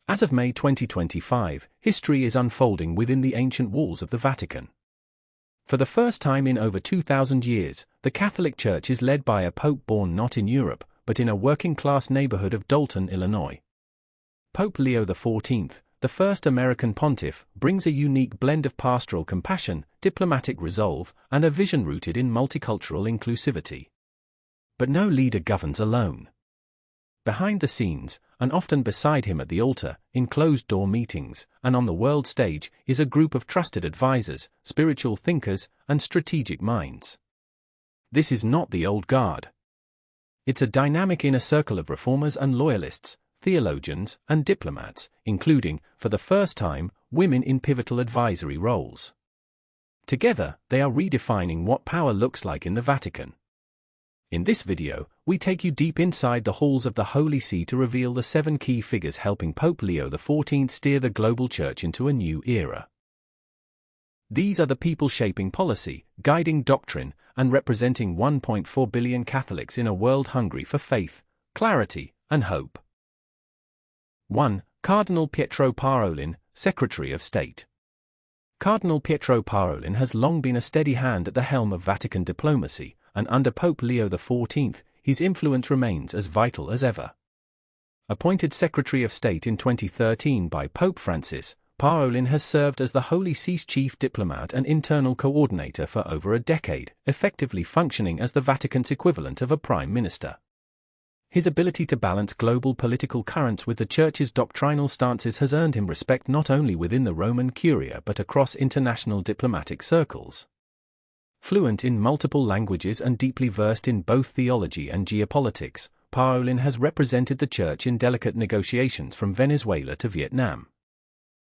As of May 2025, history is unfolding within the ancient walls of the Vatican. For the first time in over 2,000 years, the Catholic Church is led by a pope born not in Europe, but in a working-class neighborhood of Dalton, Illinois. Pope Leo XIV, the first American pontiff, brings a unique blend of pastoral compassion, diplomatic resolve, and a vision rooted in multicultural inclusivity. But no leader governs alone. Behind the scenes, and often beside him at the altar, in closed-door meetings, and on the world stage, is a group of trusted advisors, spiritual thinkers, and strategic minds. This is not the old guard. It's a dynamic inner circle of reformers and loyalists, theologians, and diplomats, including, for the first time, women in pivotal advisory roles. Together, they are redefining what power looks like in the Vatican. In this video, we take you deep inside the halls of the Holy See to reveal the 7 key figures helping Pope Leo XIV steer the global church into a new era. These are the people shaping policy, guiding doctrine, and representing 1.4 billion Catholics in a world hungry for faith, clarity, and hope. 1. Cardinal Pietro Parolin, Secretary of State. Cardinal Pietro Parolin has long been a steady hand at the helm of Vatican diplomacy, and under Pope Leo XIV, his influence remains as vital as ever. Appointed Secretary of State in 2013 by Pope Francis, Parolin has served as the Holy See's chief diplomat and internal coordinator for over a decade, effectively functioning as the Vatican's equivalent of a prime minister. His ability to balance global political currents with the Church's doctrinal stances has earned him respect not only within the Roman Curia but across international diplomatic circles. Fluent in multiple languages and deeply versed in both theology and geopolitics, Parolin has represented the Church in delicate negotiations from Venezuela to Vietnam.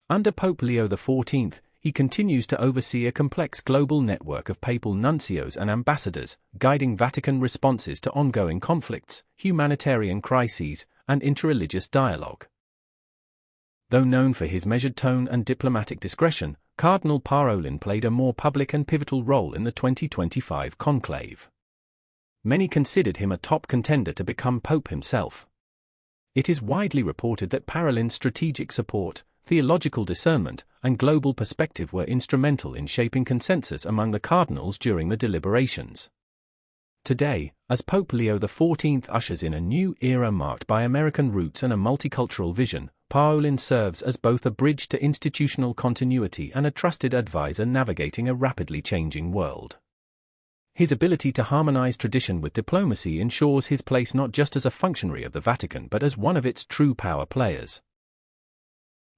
Under Pope Leo XIV, he continues to oversee a complex global network of papal nuncios and ambassadors, guiding Vatican responses to ongoing conflicts, humanitarian crises, and interreligious dialogue. Though known for his measured tone and diplomatic discretion, Cardinal Parolin played a more public and pivotal role in the 2025 conclave. Many considered him a top contender to become Pope himself. It is widely reported that Parolin's strategic support, theological discernment, and global perspective were instrumental in shaping consensus among the cardinals during the deliberations. Today, as Pope Leo XIV ushers in a new era marked by American roots and a multicultural vision, Parolin serves as both a bridge to institutional continuity and a trusted advisor navigating a rapidly changing world. His ability to harmonize tradition with diplomacy ensures his place not just as a functionary of the Vatican but as one of its true power players.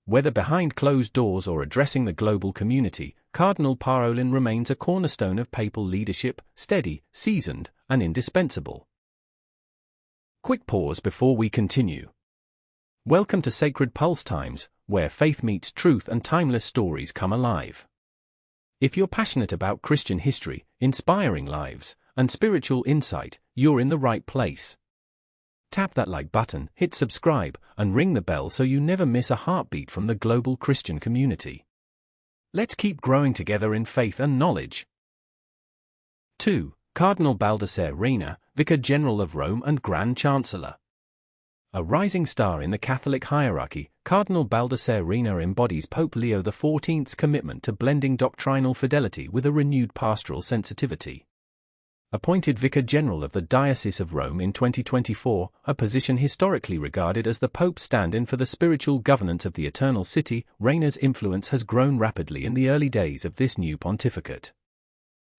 Whether behind closed doors or addressing the global community, Cardinal Parolin remains a cornerstone of papal leadership, steady, seasoned, and indispensable. Quick pause before we continue. Welcome to Sacred Pulse Times, where faith meets truth and timeless stories come alive. If you're passionate about Christian history, inspiring lives, and spiritual insight, you're in the right place. Tap that like button, hit subscribe, and ring the bell so you never miss a heartbeat from the global Christian community. Let's keep growing together in faith and knowledge. 2. Cardinal Baldeseri, Vicar General of Rome and Grand Chancellor. A rising star in the Catholic hierarchy, Cardinal Baldeseri embodies Pope Leo XIV's commitment to blending doctrinal fidelity with a renewed pastoral sensitivity. Appointed Vicar General of the Diocese of Rome in 2024, a position historically regarded as the Pope's stand-in for the spiritual governance of the Eternal City, Reina's influence has grown rapidly in the early days of this new pontificate.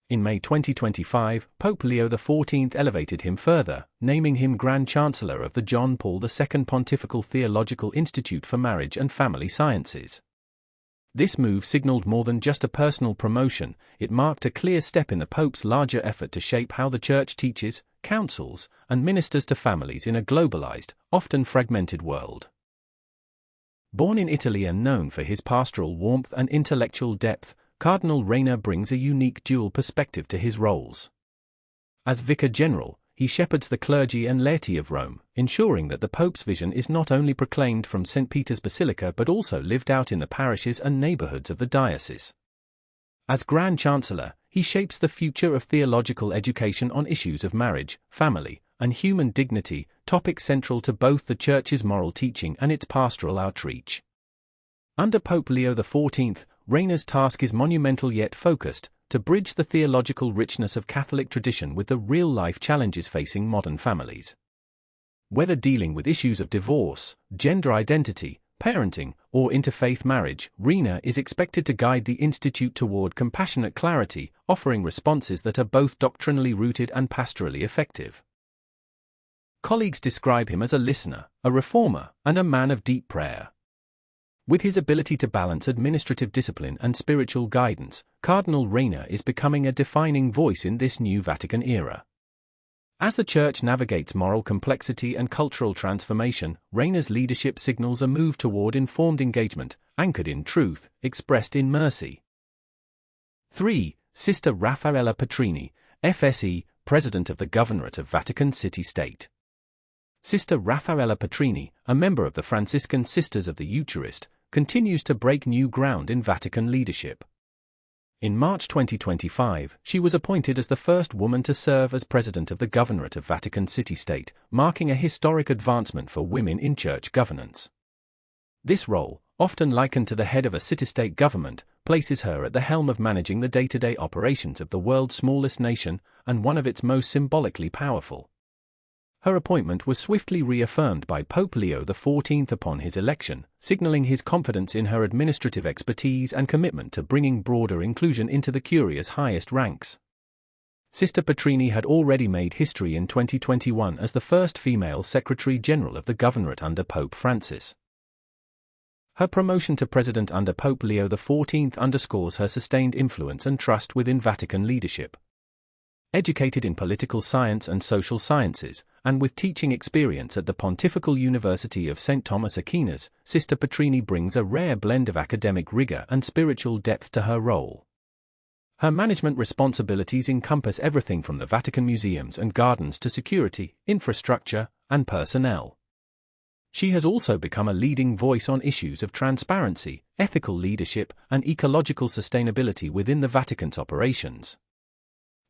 In May 2025, Pope Leo XIV elevated him further, naming him Grand Chancellor of the John Paul II Pontifical Theological Institute for Marriage and Family Sciences. This move signaled more than just a personal promotion, it marked a clear step in the Pope's larger effort to shape how the Church teaches, counsels, and ministers to families in a globalized, often fragmented world. Born in Italy and known for his pastoral warmth and intellectual depth, Cardinal Rea brings a unique dual perspective to his roles. As Vicar General, he shepherds the clergy and laity of Rome, ensuring that the Pope's vision is not only proclaimed from St. Peter's Basilica but also lived out in the parishes and neighborhoods of the diocese. As Grand Chancellor, he shapes the future of theological education on issues of marriage, family, and human dignity, topics central to both the Church's moral teaching and its pastoral outreach. Under Pope Leo XIV, Reina's task is monumental yet focused, to bridge the theological richness of Catholic tradition with the real-life challenges facing modern families. Whether dealing with issues of divorce, gender identity, parenting, or interfaith marriage, Reina is expected to guide the Institute toward compassionate clarity, offering responses that are both doctrinally rooted and pastorally effective. Colleagues describe him as a listener, a reformer, and a man of deep prayer. With his ability to balance administrative discipline and spiritual guidance, Cardinal Rea is becoming a defining voice in this new Vatican era. As the Church navigates moral complexity and cultural transformation, Reina's leadership signals a move toward informed engagement, anchored in truth, expressed in mercy. 3. Sister Raphaela Patrini, FSE, President of the Governorate of Vatican City-State. Sister Raphaela Patrini, a member of the Franciscan Sisters of the Eucharist, continues to break new ground in Vatican leadership. In March 2025, she was appointed as the first woman to serve as President of the Governorate of Vatican City-State, marking a historic advancement for women in church governance. This role, often likened to the head of a city-state government, places her at the helm of managing the day-to-day operations of the world's smallest nation and one of its most symbolically powerful. Her appointment was swiftly reaffirmed by Pope Leo XIV upon his election, signaling his confidence in her administrative expertise and commitment to bringing broader inclusion into the Curia's highest ranks. Sister Patrini had already made history in 2021 as the first female Secretary General of the Governorate under Pope Francis. Her promotion to President under Pope Leo XIV underscores her sustained influence and trust within Vatican leadership. Educated in political science and social sciences, and with teaching experience at the Pontifical University of St. Thomas Aquinas, Sister Patrini brings a rare blend of academic rigor and spiritual depth to her role. Her management responsibilities encompass everything from the Vatican museums and gardens to security, infrastructure, and personnel. She has also become a leading voice on issues of transparency, ethical leadership, and ecological sustainability within the Vatican's operations.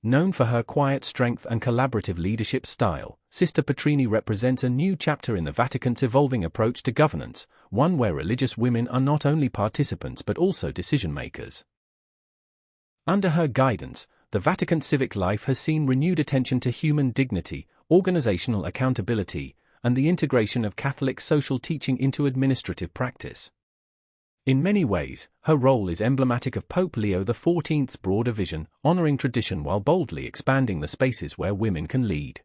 Known for her quiet strength and collaborative leadership style, Sister Patrini represents a new chapter in the Vatican's evolving approach to governance, one where religious women are not only participants but also decision-makers. Under her guidance, the Vatican's civic life has seen renewed attention to human dignity, organizational accountability, and the integration of Catholic social teaching into administrative practice. In many ways, her role is emblematic of Pope Leo XIV's broader vision, honoring tradition while boldly expanding the spaces where women can lead.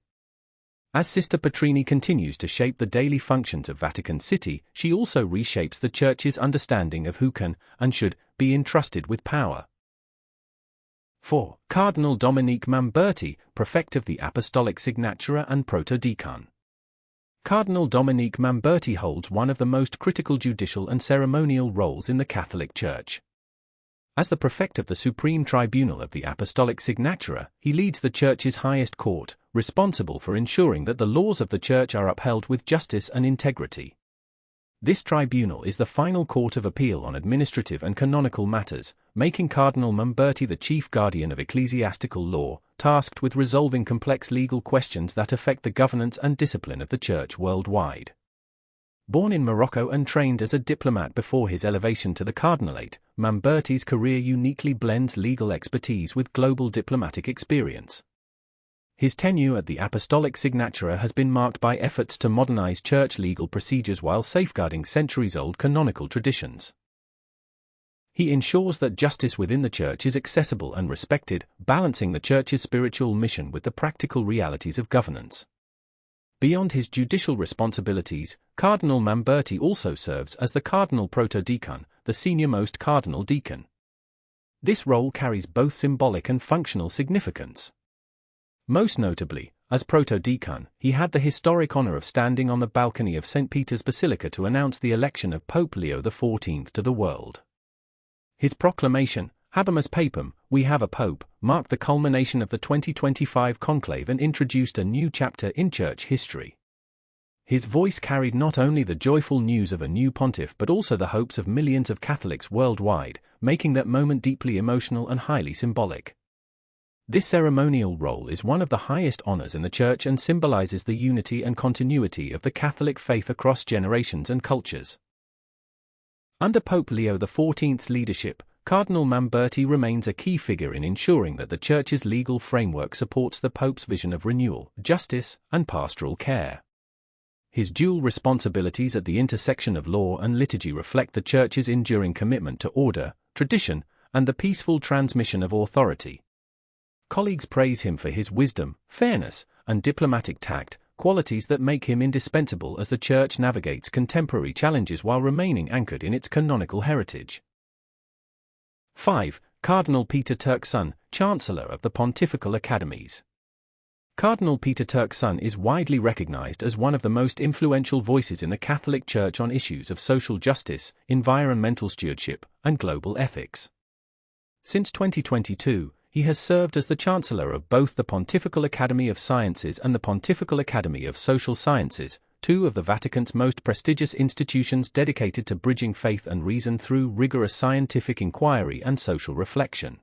As Sister Patrini continues to shape the daily functions of Vatican City, she also reshapes the Church's understanding of who can, and should, be entrusted with power. 4. Cardinal Mamberti, Prefect of the Apostolic Signatura and Protodeacon. Cardinal Mamberti holds one of the most critical judicial and ceremonial roles in the Catholic Church. As the prefect of the Supreme Tribunal of the Apostolic Signatura, he leads the Church's highest court, responsible for ensuring that the laws of the Church are upheld with justice and integrity. This tribunal is the final court of appeal on administrative and canonical matters, making Cardinal Mamberti the chief guardian of ecclesiastical law, tasked with resolving complex legal questions that affect the governance and discipline of the Church worldwide. Born in Morocco and trained as a diplomat before his elevation to the cardinalate, Mamberti's career uniquely blends legal expertise with global diplomatic experience. His tenure at the Apostolic Signatura has been marked by efforts to modernize church legal procedures while safeguarding centuries-old canonical traditions. He ensures that justice within the Church is accessible and respected, balancing the Church's spiritual mission with the practical realities of governance. Beyond his judicial responsibilities, Cardinal Mamberti also serves as the Cardinal Protodeacon, the senior-most cardinal deacon. This role carries both symbolic and functional significance. Most notably, as Protodeacon, he had the historic honor of standing on the balcony of St. Peter's Basilica to announce the election of Pope Leo XIV to the world. His proclamation, Habemus Papam, We Have a Pope, marked the culmination of the 2025 Conclave and introduced a new chapter in Church history. His voice carried not only the joyful news of a new pontiff but also the hopes of millions of Catholics worldwide, making that moment deeply emotional and highly symbolic. This ceremonial role is one of the highest honors in the Church and symbolizes the unity and continuity of the Catholic faith across generations and cultures. Under Pope Leo XIV's leadership, Cardinal Mamberti remains a key figure in ensuring that the Church's legal framework supports the Pope's vision of renewal, justice, and pastoral care. His dual responsibilities at the intersection of law and liturgy reflect the Church's enduring commitment to order, tradition, and the peaceful transmission of authority. Colleagues praise him for his wisdom, fairness, and diplomatic tact, qualities that make him indispensable as the Church navigates contemporary challenges while remaining anchored in its canonical heritage. 5. Cardinal Peter Turkson, Chancellor of the Pontifical Academies. Cardinal Peter Turkson is widely recognized as one of the most influential voices in the Catholic Church on issues of social justice, environmental stewardship, and global ethics. Since 2022, he has served as the Chancellor of both the Pontifical Academy of Sciences and the Pontifical Academy of Social Sciences, two of the Vatican's most prestigious institutions dedicated to bridging faith and reason through rigorous scientific inquiry and social reflection.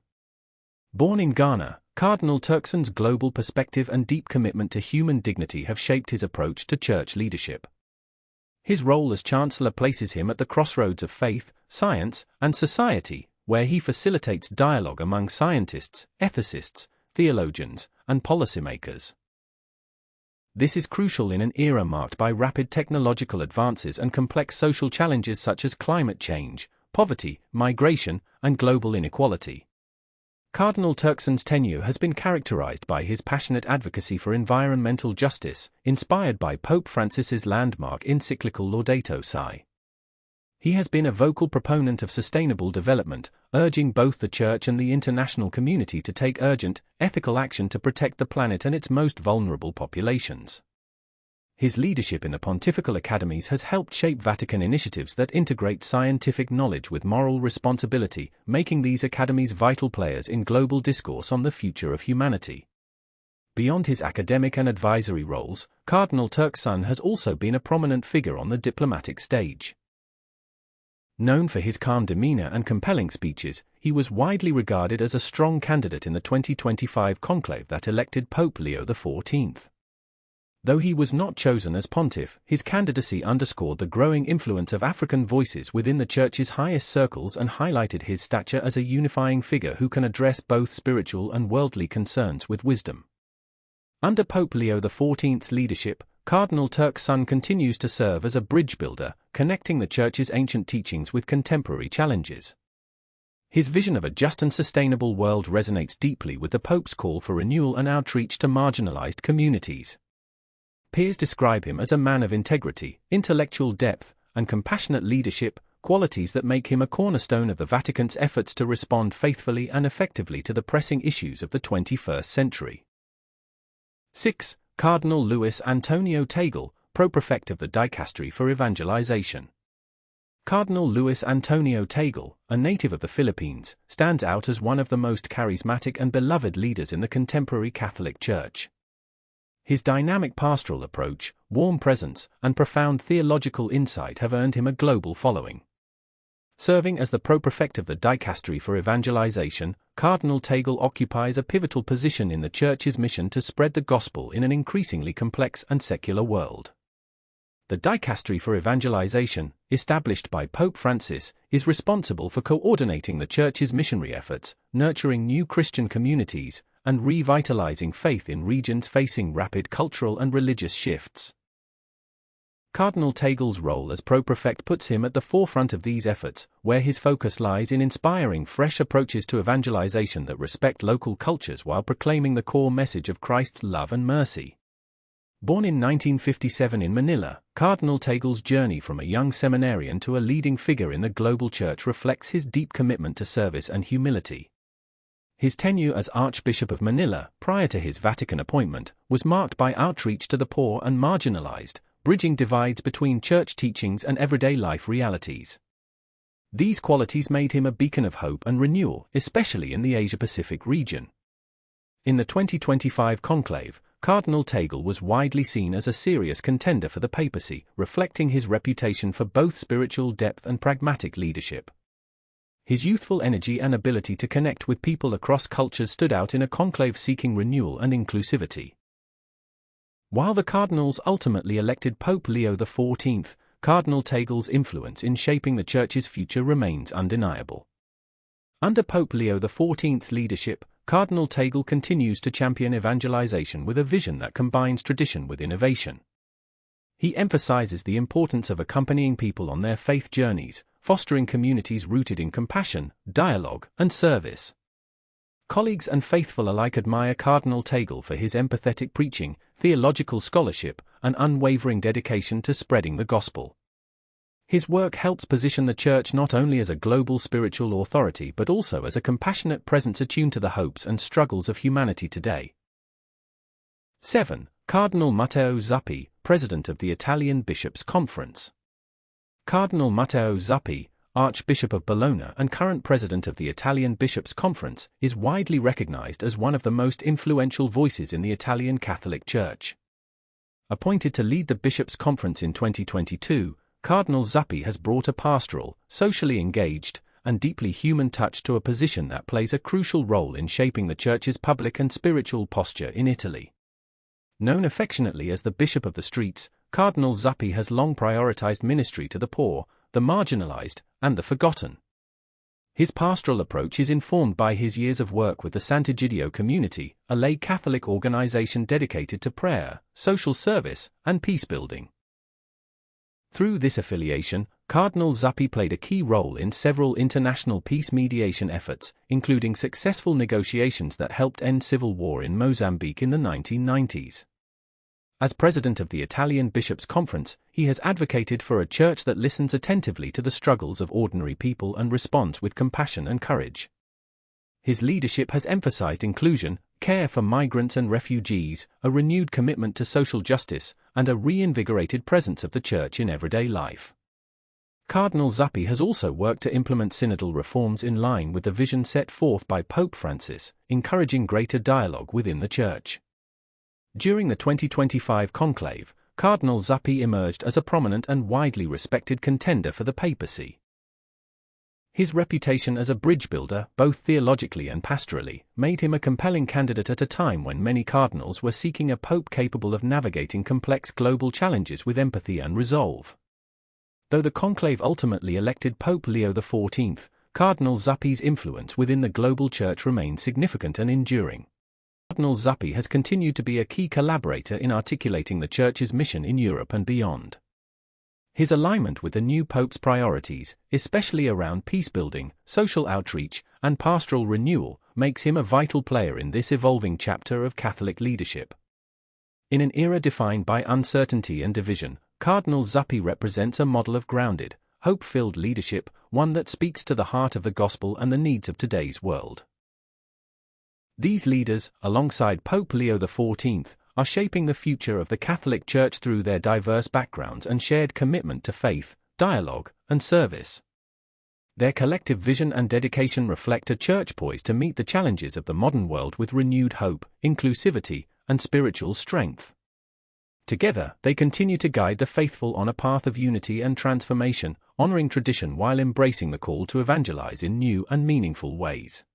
Born in Ghana, Cardinal Turkson's global perspective and deep commitment to human dignity have shaped his approach to Church leadership. His role as Chancellor places him at the crossroads of faith, science, and society, where he facilitates dialogue among scientists, ethicists, theologians, and policymakers. This is crucial in an era marked by rapid technological advances and complex social challenges such as climate change, poverty, migration, and global inequality. Cardinal Turkson's tenure has been characterized by his passionate advocacy for environmental justice, inspired by Pope Francis's landmark encyclical Laudato Si. He has been a vocal proponent of sustainable development, urging both the Church and the international community to take urgent, ethical action to protect the planet and its most vulnerable populations. His leadership in the Pontifical Academies has helped shape Vatican initiatives that integrate scientific knowledge with moral responsibility, making these academies vital players in global discourse on the future of humanity. Beyond his academic and advisory roles, Cardinal Turkson has also been a prominent figure on the diplomatic stage. Known for his calm demeanor and compelling speeches, he was widely regarded as a strong candidate in the 2025 conclave that elected Pope Leo XIV. Though he was not chosen as pontiff, his candidacy underscored the growing influence of African voices within the Church's highest circles and highlighted his stature as a unifying figure who can address both spiritual and worldly concerns with wisdom. Under Pope Leo XIV's leadership, Cardinal Turkson continues to serve as a bridge builder, connecting the Church's ancient teachings with contemporary challenges. His vision of a just and sustainable world resonates deeply with the Pope's call for renewal and outreach to marginalized communities. Peers describe him as a man of integrity, intellectual depth, and compassionate leadership, qualities that make him a cornerstone of the Vatican's efforts to respond faithfully and effectively to the pressing issues of the 21st century. 6. Cardinal Luis Antonio Tegel, Pro-Prefect of the Dicastery for Evangelization. Cardinal Luis Antonio Tegel, a native of the Philippines, stands out as one of the most charismatic and beloved leaders in the contemporary Catholic Church. His dynamic pastoral approach, warm presence, and profound theological insight have earned him a global following. Serving as the Pro-Prefect of the Dicastery for Evangelization, Cardinal Tegel occupies a pivotal position in the Church's mission to spread the gospel in an increasingly complex and secular world. The Dicastery for Evangelization, established by Pope Francis, is responsible for coordinating the Church's missionary efforts, nurturing new Christian communities, and revitalizing faith in regions facing rapid cultural and religious shifts. Cardinal Tegel's role as Pro-Prefect puts him at the forefront of these efforts, where his focus lies in inspiring fresh approaches to evangelization that respect local cultures while proclaiming the core message of Christ's love and mercy. Born in 1957 in Manila, Cardinal Tegel's journey from a young seminarian to a leading figure in the global Church reflects his deep commitment to service and humility. His tenure as Archbishop of Manila, prior to his Vatican appointment, was marked by outreach to the poor and marginalized, bridging divides between Church teachings and everyday life realities. These qualities made him a beacon of hope and renewal, especially in the Asia-Pacific region. In the 2025 conclave, Cardinal Tegel was widely seen as a serious contender for the papacy, reflecting his reputation for both spiritual depth and pragmatic leadership. His youthful energy and ability to connect with people across cultures stood out in a conclave seeking renewal and inclusivity. While the cardinals ultimately elected Pope Leo XIV, Cardinal Tegel's influence in shaping the Church's future remains undeniable. Under Pope Leo XIV's leadership, Cardinal Tegel continues to champion evangelization with a vision that combines tradition with innovation. He emphasizes the importance of accompanying people on their faith journeys, fostering communities rooted in compassion, dialogue, and service. Colleagues and faithful alike admire Cardinal Tegel for his empathetic preaching, theological scholarship, and unwavering dedication to spreading the gospel. His work helps position the Church not only as a global spiritual authority but also as a compassionate presence attuned to the hopes and struggles of humanity today. 7. Cardinal Matteo Zappi, President of the Italian Bishops' Conference. Cardinal Matteo Zappi, Archbishop of Bologna and current President of the Italian Bishops' Conference, is widely recognized as one of the most influential voices in the Italian Catholic Church. Appointed to lead the Bishops' Conference in 2022, Cardinal Zappi has brought a pastoral, socially engaged, and deeply human touch to a position that plays a crucial role in shaping the Church's public and spiritual posture in Italy. Known affectionately as the Bishop of the Streets, Cardinal Zappi has long prioritized ministry to the poor, the marginalized, and the forgotten. His pastoral approach is informed by his years of work with the Sant'Egidio community, a lay Catholic organization dedicated to prayer, social service, and peace-building. Through this affiliation, Cardinal Zappi played a key role in several international peace mediation efforts, including successful negotiations that helped end civil war in Mozambique in the 1990s. As president of the Italian Bishops' Conference, he has advocated for a church that listens attentively to the struggles of ordinary people and responds with compassion and courage. His leadership has emphasized inclusion, care for migrants and refugees, a renewed commitment to social justice, and a reinvigorated presence of the Church in everyday life. Cardinal Zappi has also worked to implement synodal reforms in line with the vision set forth by Pope Francis, encouraging greater dialogue within the Church. During the 2025 conclave, Cardinal Zappi emerged as a prominent and widely respected contender for the papacy. His reputation as a bridge builder, both theologically and pastorally, made him a compelling candidate at a time when many cardinals were seeking a pope capable of navigating complex global challenges with empathy and resolve. Though the conclave ultimately elected Pope Leo XIV, Cardinal Zappi's influence within the global Church remained significant and enduring. Cardinal Zappi has continued to be a key collaborator in articulating the Church's mission in Europe and beyond. His alignment with the new Pope's priorities, especially around peace-building, social outreach, and pastoral renewal, makes him a vital player in this evolving chapter of Catholic leadership. In an era defined by uncertainty and division, Cardinal Zappi represents a model of grounded, hope-filled leadership, one that speaks to the heart of the gospel and the needs of today's world. These leaders, alongside Pope Leo XIV, are shaping the future of the Catholic Church through their diverse backgrounds and shared commitment to faith, dialogue, and service. Their collective vision and dedication reflect a Church poised to meet the challenges of the modern world with renewed hope, inclusivity, and spiritual strength. Together, they continue to guide the faithful on a path of unity and transformation, honoring tradition while embracing the call to evangelize in new and meaningful ways.